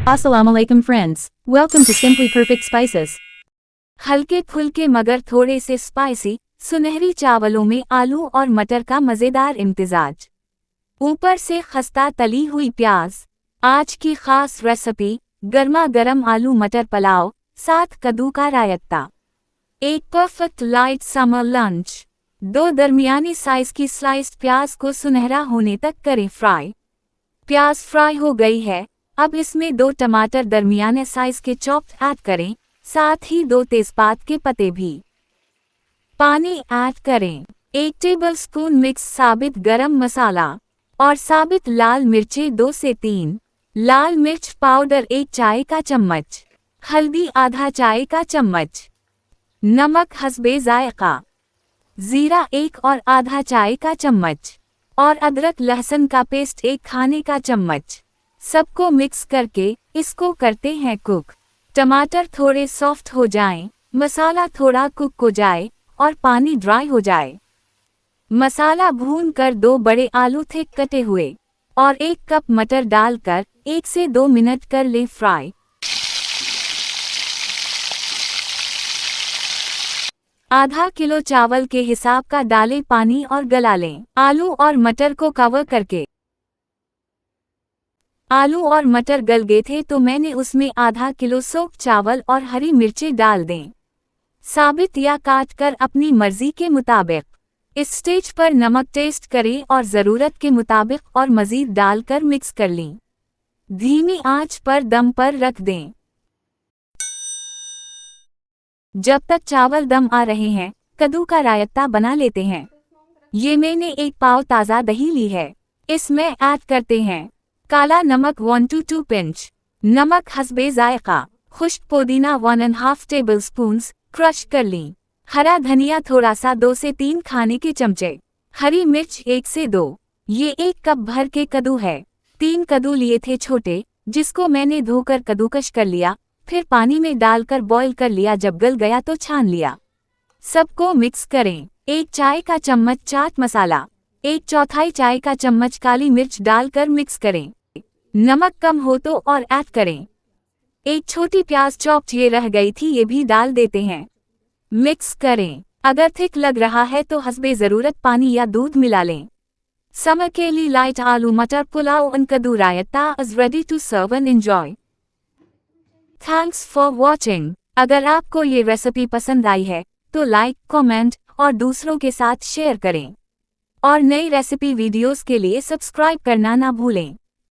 Assalamu alaikum friends. Welcome to Simply Perfect Spices. हल्के फुल्के मगर थोड़े से स्पाइसी सुनहरी चावलों में आलू और मटर का मज़ेदार इम्तिजाज, ऊपर से खस्ता तली हुई प्याज। आज की खास रेसिपी गर्मा गर्म आलू मटर पुलाव, साथ कद्दू का रायता। एक परफेक्ट लाइट समर लंच। 2 दरमियानी साइज की स्लाइस्ड प्याज को सुनहरा होने तक करें फ्राई। प्याज फ्राई हो गई है, अब इसमें 2 टमाटर दरमियाने साइज के चॉप्ड ऐड करें, साथ ही 2 तेजपात के पत्ते भी। पानी ऐड करें। 1 टेबलस्पून मिक्स साबित गरम मसाला और साबित लाल मिर्चें 2 से 3, लाल मिर्च पाउडर 1 चाय का चम्मच, हल्दी आधा चाय का चम्मच, नमक हस्बे जायका, जीरा 1 और आधा चाय का चम्मच और अदरक लहसुन का पेस्ट 1 खाने का चम्मच। सबको मिक्स करके इसको करते हैं कुक। टमाटर थोड़े सॉफ्ट हो जाएं, मसाला थोड़ा कुक हो जाए और पानी ड्राई हो जाए। मसाला भून कर 2 बड़े आलू थिक कटे हुए और 1 कप मटर डालकर 1 से 2 मिनट कर लें फ्राई। आधा किलो चावल के हिसाब का डालें पानी और गला लें। आलू और मटर को कवर करके। आलू और मटर गल गए थे तो मैंने उसमें आधा किलो सोख चावल और हरी मिर्चें डाल दें, साबित या काट कर अपनी मर्जी के मुताबिक। इस स्टेज पर नमक टेस्ट करें और ज़रूरत के मुताबिक और मज़ीद डालकर मिक्स कर लें। धीमी आंच पर दम पर रख दें। जब तक चावल दम आ रहे हैं, कद्दू का रायता बना लेते हैं। ये मैंने 1 पाव ताज़ा दही ली है, इसमें ऐड करते हैं काला नमक 1 to 2 पिंच, नमक हस्बे जायका, खुश्क पुदीना 1½ टेबलस्पून क्रश कर ली, हरा धनिया थोड़ा सा 2 से 3 खाने के चमचे, हरी मिर्च 1 से 2। ये 1 कप भर के कद्दू है। 3 कद्दू लिए थे छोटे, जिसको मैंने धोकर कद्दूकश कर लिया, फिर पानी में डालकर बॉईल कर लिया। जब गल गया तो छान लिया। सबको मिक्स करें। 1 चाय का चम्मच चाट मसाला, 1/4 चाय का चम्मच काली मिर्च डालकर मिक्स करें। नमक कम हो तो और ऐड करें। 1 छोटी प्याज चॉप्ड ये रह गई थी, ये भी डाल देते हैं। मिक्स करें। अगर थिक लग रहा है तो हस्बे ज़रूरत पानी या दूध मिला लें। समर के लिए लाइट आलू मटर पुलाव और कद्दू raita is ready to serve and enjoy. Thanks for watching. अगर आपको ये रेसिपी पसंद आई है तो लाइक, कमेंट और दूसरों के साथ शेयर करें और नई रेसिपी वीडियोस के लिए सब्सक्राइब करना ना भूलें।